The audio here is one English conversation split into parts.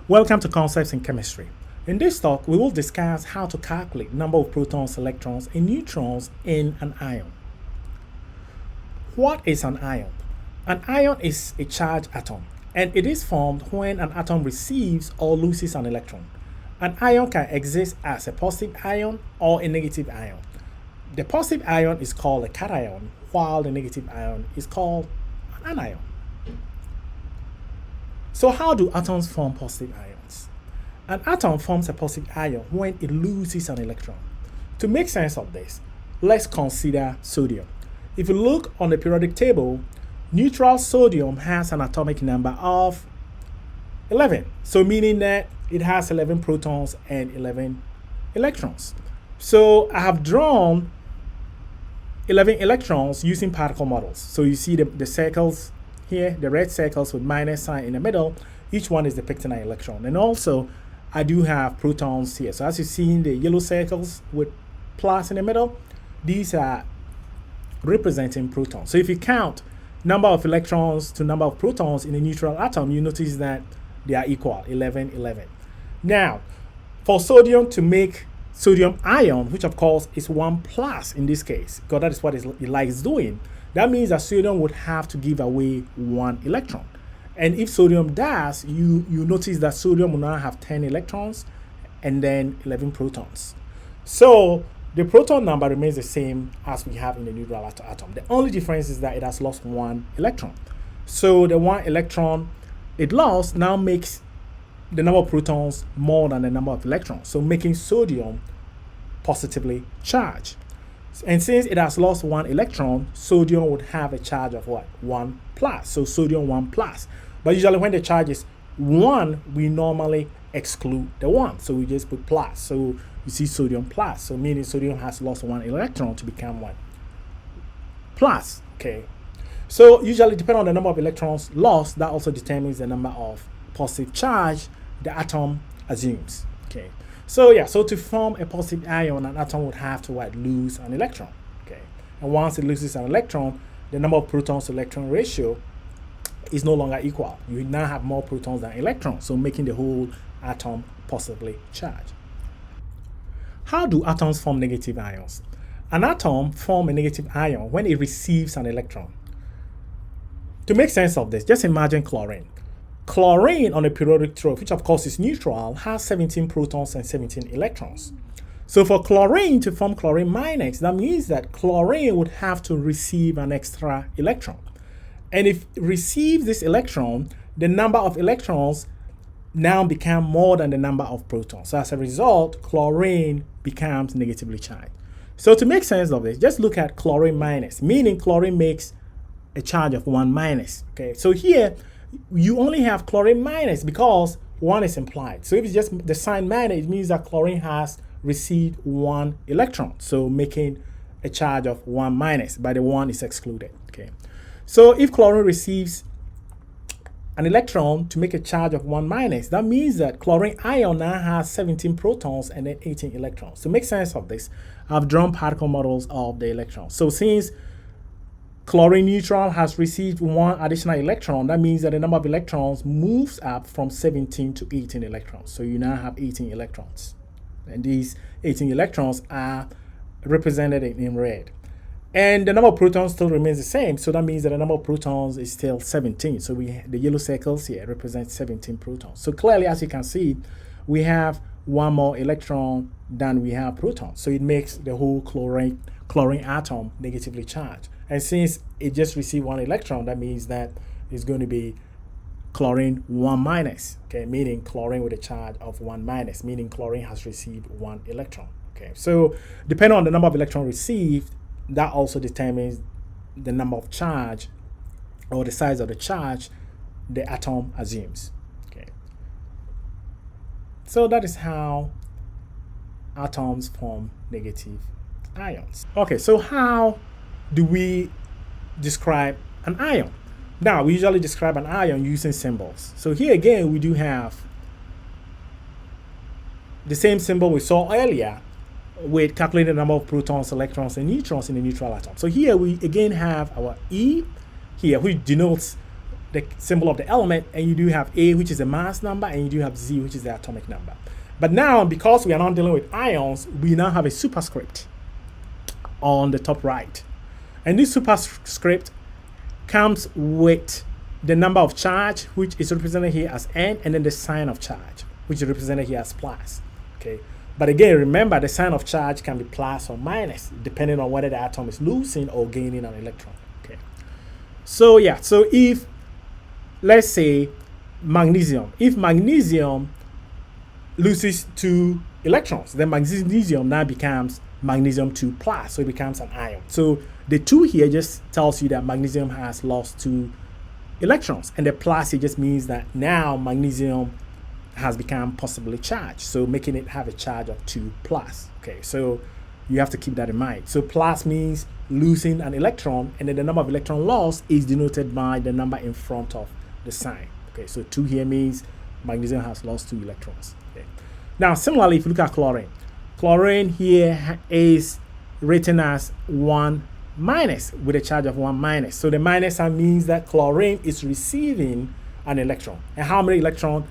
Welcome to Concepts in Chemistry. In this talk, we will discuss how to calculate number of protons, electrons, and neutrons in an ion. What is an ion? An ion is a charged atom, and it is formed when an atom receives or loses an electron. An ion can exist as a positive ion or a negative ion. The positive ion is called a cation, while the negative ion is called an anion. So how do atoms form positive ions? An atom forms a positive ion when it loses an electron. To make sense of this, let's consider sodium. If you look on the periodic table, neutral sodium has an atomic number of 11. So meaning that it has 11 protons and 11 electrons. So I have drawn 11 electrons using particle models. So you see the circles here, the red circles with minus sign in the middle, each one is depicting an electron. And also, I do have protons here. So as you see in the yellow circles with plus in the middle, these are representing protons. So if you count number of electrons to number of protons in a neutral atom, you notice that they are equal, 11, 11. Now, for sodium to make sodium ion, which of course is 1 plus in this case, because that is what it likes doing, that means that sodium would have to give away 1 electron. And if sodium does, you notice that sodium will now have 10 electrons and then 11 protons. So the proton number remains the same as we have in the neutral atom. The only difference is that it has lost 1 electron. So the 1 electron it lost now makes the number of protons more than the number of electrons, so making sodium positively charged. And since it has lost 1 electron, sodium would have a charge of what? 1 plus. So sodium 1 plus. But usually when the charge is 1, we normally exclude the 1. So we just put plus. So you see sodium plus. So meaning sodium has lost 1 electron to become 1 plus. Okay. So usually depending on the number of electrons lost, that also determines the number of positive charge the atom assumes. Okay. So yeah, so to form a positive ion, an atom would have to lose an electron. Okay. And once it loses an electron, the number of protons to electron ratio is no longer equal. You now have more protons than electrons, so making the whole atom positively charged. How do atoms form negative ions? An atom forms a negative ion when it receives an electron. To make sense of this, just imagine chlorine. Chlorine on a periodic table, which of course is neutral, has 17 protons and 17 electrons. So for chlorine to form chlorine minus, that means that chlorine would have to receive an extra electron. And if it receives this electron, the number of electrons now become more than the number of protons. So as a result, chlorine becomes negatively charged. So to make sense of this, just look at chlorine minus, meaning chlorine makes a charge of 1 minus. Okay, so here you only have chlorine minus because 1 is implied. So if it's just the sign minus, it means that chlorine has received 1 electron, so making a charge of 1 minus, but the 1 is excluded. Okay, so if chlorine receives an electron to make a charge of 1 minus, that means that chlorine ion now has 17 protons and then 18 electrons. To make sense of this, I've drawn particle models of the electrons. So since chlorine neutral has received 1 additional electron, that means that the number of electrons moves up from 17 to 18 electrons. So you now have 18 electrons. And these 18 electrons are represented in red. And the number of protons still remains the same. So that means that the number of protons is still 17. So the yellow circles here represent 17 protons. So clearly, as you can see, we have 1 more electron than we have protons. So it makes the whole chlorine atom negatively charged. And since it just received 1 electron, that means that it's going to be chlorine 1 minus, okay, meaning chlorine with a charge of 1 minus, meaning chlorine has received 1 electron. Okay, so depending on the number of electrons received, that also determines the number of charge or the size of the charge the atom assumes. Okay, so that is how atoms form negative ions. Okay, so how do we describe an ion? Now, we usually describe an ion using symbols. So here again, we do have the same symbol we saw earlier with calculating the number of protons, electrons, and neutrons in the neutral atom. So here we again have our E here, which denotes the symbol of the element, and you do have A, which is the mass number, and you do have Z, which is the atomic number. But now, because we are not dealing with ions, we now have a superscript on the top right. And this superscript comes with the number of charge, which is represented here as N, and then the sign of charge, which is represented here as plus. Okay. But again, remember, the sign of charge can be plus or minus, depending on whether the atom is losing or gaining an electron. Okay. So yeah, so if, let's say, if magnesium loses 2 electrons, then magnesium now becomes magnesium 2 plus, so it becomes an ion. So the 2 here just tells you that magnesium has lost 2 electrons, and the plus it just means that now magnesium has become possibly charged, so making it have a charge of 2 plus. Okay, so you have to keep that in mind. So plus means losing an electron, and then the number of electron lost is denoted by the number in front of the sign. Okay, so 2 here means magnesium has lost 2 electrons. Okay. Now similarly, if you look at chlorine here is written as 1 minus with a charge of 1 minus. So the minus sign means that chlorine is receiving an electron. And how many electrons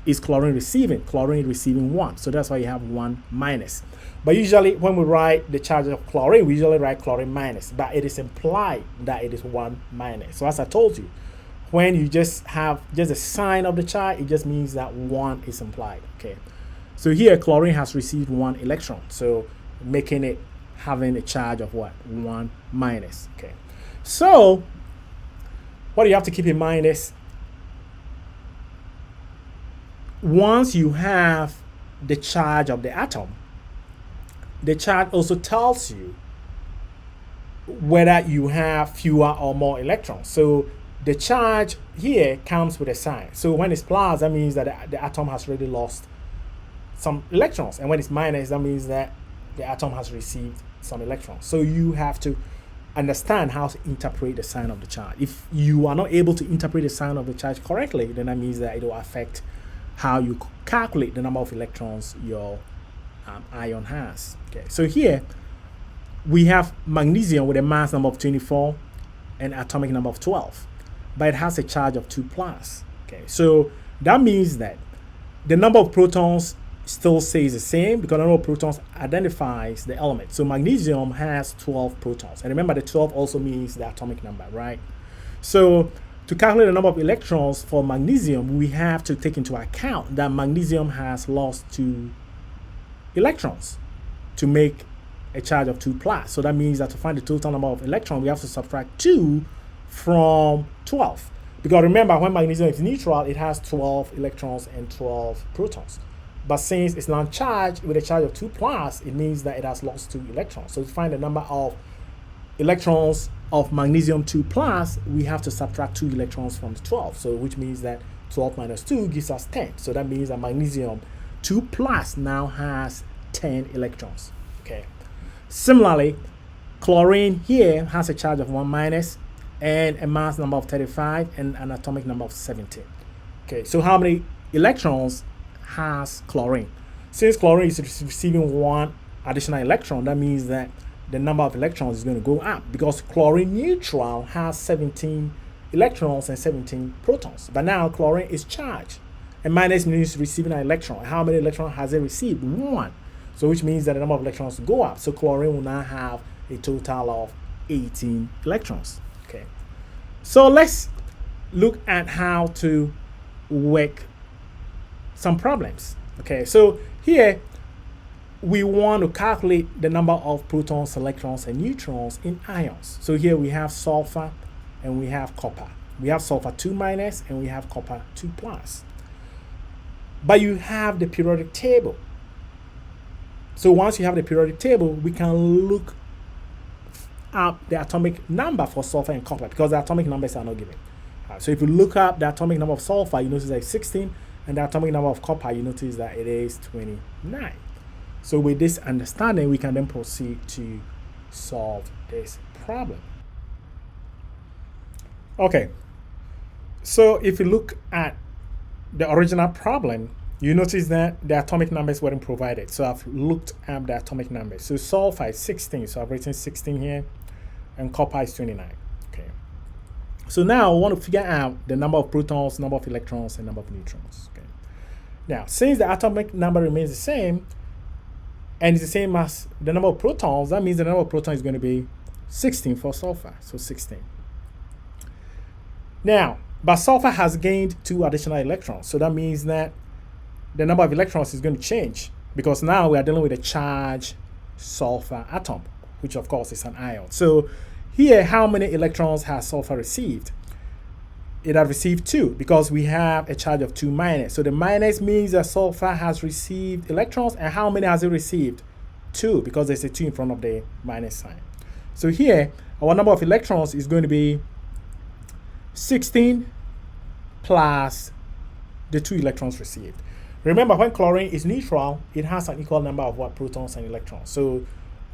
is chlorine receiving? Chlorine receiving 1. So that's why you have 1 minus. But usually when we write the charge of chlorine, we usually write chlorine minus, but it is implied that it is 1 minus. So as I told you, when you just have just a sign of the charge, it just means that 1 is implied. Okay. So here chlorine has received 1 electron, so making it having a charge of what? 1 minus. Okay. So what you have to keep in mind is, once you have the charge of the atom, the charge also tells you whether you have fewer or more electrons. So the charge here comes with a sign. So when it's plus, that means that the atom has already lost some electrons. And when it's minus, that means that the atom has received some electrons. So you have to understand how to interpret the sign of the charge. If you are not able to interpret the sign of the charge correctly, then that means that it will affect how you calculate the number of electrons your ion has. Okay, so here we have magnesium with a mass number of 24 and atomic number of 12, but it has a charge of 2 plus. Okay, so that means that the number of protons still stays the same, because the number of protons identifies the element. So magnesium has 12 protons, and remember the 12 also means the atomic number, right? So to calculate the number of electrons for magnesium, we have to take into account that magnesium has lost 2 electrons to make a charge of 2 plus. So that means that to find the total number of electrons, we have to subtract 2 from 12. Because remember, when magnesium is neutral, it has 12 electrons and 12 protons. But since it's non-charged with a charge of 2 plus, it means that it has lost 2 electrons. So to find the number of electrons of magnesium 2 plus, we have to subtract 2 electrons from the 12. So which means that 12 minus 2 gives us 10. So that means that magnesium 2 plus now has 10 electrons. Okay. Similarly, chlorine here has a charge of 1 minus and a mass number of 35 and an atomic number of 17. Okay, so how many electrons has chlorine? Since chlorine is receiving 1 additional electron, that means that the number of electrons is going to go up, because chlorine neutral has 17 electrons and 17 protons. But now chlorine is charged, and minus means receiving an electron. How many electrons has it received? 1. So which means that the number of electrons go up. So chlorine will now have a total of 18 electrons. Okay. So let's look at how to work some problems. Okay, so here we want to calculate the number of protons, electrons, and neutrons in ions. So here we have sulfur and we have copper. We have sulfur 2 minus and we have copper 2 plus. But you have the periodic table. So once you have the periodic table, we can look up the atomic number for sulfur and copper, because the atomic numbers are not given. So if you look up the atomic number of sulfur, you notice that it's 16, and the atomic number of copper, you notice that it is 29. So with this understanding, we can then proceed to solve this problem. Okay, so if you look at the original problem, you notice that the atomic numbers weren't provided. So I've looked up the atomic numbers. So sulfur is 16, so I've written 16 here, and copper is 29. Okay. So now we want to figure out the number of protons, number of electrons, and number of neutrons. Okay. Now, since the atomic number remains the same, and it's the same as the number of protons, that means the number of protons is going to be 16 for sulfur. So 16. Now, but sulfur has gained 2 additional electrons. So that means that the number of electrons is going to change, because now we are dealing with a charged sulfur atom, which of course is an ion. So here, how many electrons has sulfur received? It has received 2, because we have a charge of 2 minus. So the minus means that sulfur has received electrons, and how many has it received? 2, because there's a 2 in front of the minus sign. So here, our number of electrons is going to be 16 plus the 2 electrons received. Remember, when chlorine is neutral, it has an equal number of what? Protons and electrons. So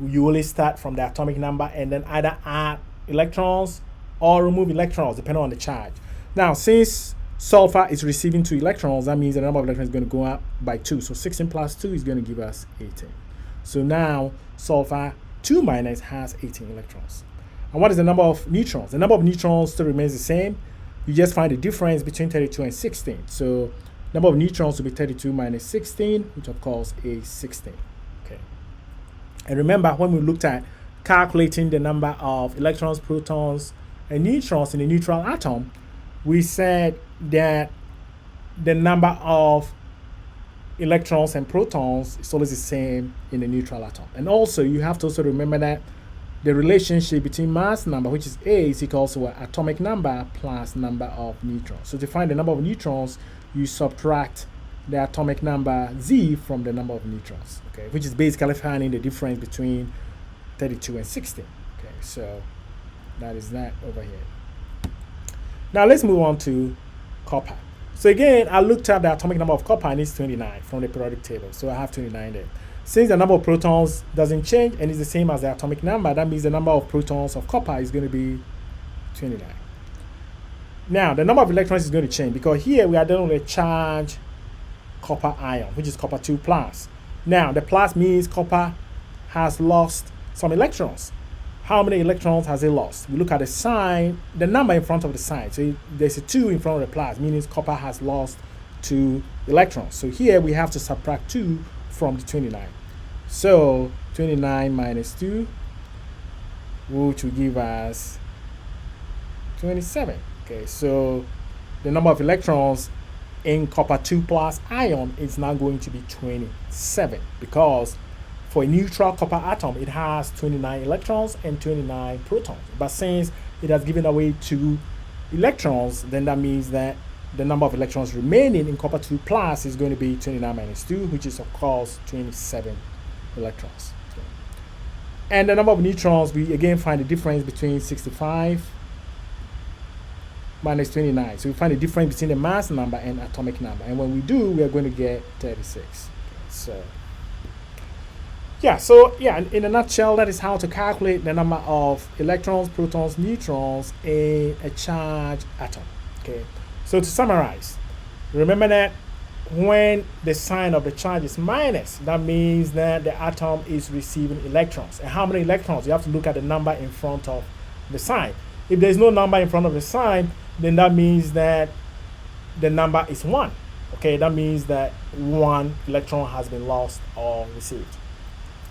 you only start from the atomic number and then either add electrons or remove electrons depending on the charge. Now, since sulfur is receiving 2 electrons, that means the number of electrons is going to go up by 2. So 16 plus 2 is going to give us 18. So now sulfur 2 minus has 18 electrons. And what is the number of neutrons? The number of neutrons still remains the same. You just find the difference between 32 and 16. So number of neutrons will be 32 minus 16, which of course is 16. Okay. And remember, when we looked at calculating the number of electrons, protons, and neutrons in a neutral atom, we said that the number of electrons and protons is always the same in a neutral atom. And also, you have to also remember that the relationship between mass number, which is A, is equal to atomic number plus number of neutrons. So to find the number of neutrons, you subtract the atomic number Z from the number of neutrons, okay, which is basically finding the difference between 32 and 16. Okay, so that is that over here. Now let's move on to copper. So again, I looked up the atomic number of copper, and it's 29 from the periodic table. So I have 29 there. Since the number of protons doesn't change and is the same as the atomic number, that means the number of protons of copper is going to be 29. Now, the number of electrons is going to change, because here we are dealing with a charged copper ion, which is copper 2 plus. Now, the plus means copper has lost some electrons. How many electrons has it lost? We look at the sign, the number in front of the sign. So there's a 2 in front of the plus, meaning copper has lost 2 electrons. So here we have to subtract 2 from the 29. So 29 minus 2, which will give us 27. Okay, so the number of electrons in copper 2 plus ion is now going to be 27, because for a neutral copper atom, it has 29 electrons and 29 protons. But since it has given away 2 electrons, then that means that the number of electrons remaining in copper 2 plus is going to be 29 minus 2, which is of course 27 electrons. Okay. And the number of neutrons, we again find the difference between 65 minus 29. So we find the difference between the mass number and atomic number. And when we do, we are going to get 36. Okay, so yeah, in a nutshell, that is how to calculate the number of electrons, protons, neutrons in a charged atom. Okay. So to summarize, remember that when the sign of the charge is minus, that means that the atom is receiving electrons. And how many electrons? You have to look at the number in front of the sign. If there's no number in front of the sign, then that means that the number is 1. Okay, that means that 1 electron has been lost or received.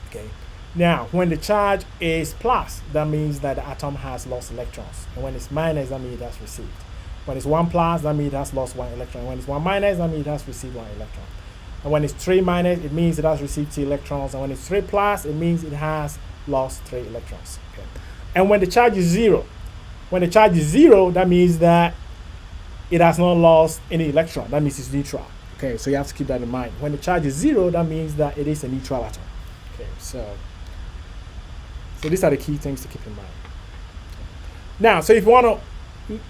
Okay. Now, when the charge is plus, that means that the atom has lost electrons. And when it's minus, that means it has received. When it's 1 plus, that means it has lost 1 electron. When it's 1 minus, that means it has received 1 electron. And when it's 3 minus, it means it has received 2 electrons. And when it's 3 plus, it means it has lost 3 electrons. Okay. And when the charge is 0, that means that it has not lost any electron. That means it's neutral. Okay, so you have to keep that in mind. When the charge is 0, that means that it is a neutral atom. Okay, so these are the key things to keep in mind. Now, so if you want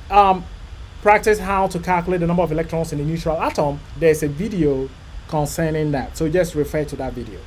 to practice how to calculate the number of electrons in a neutral atom, there's a video concerning that. So just refer to that video.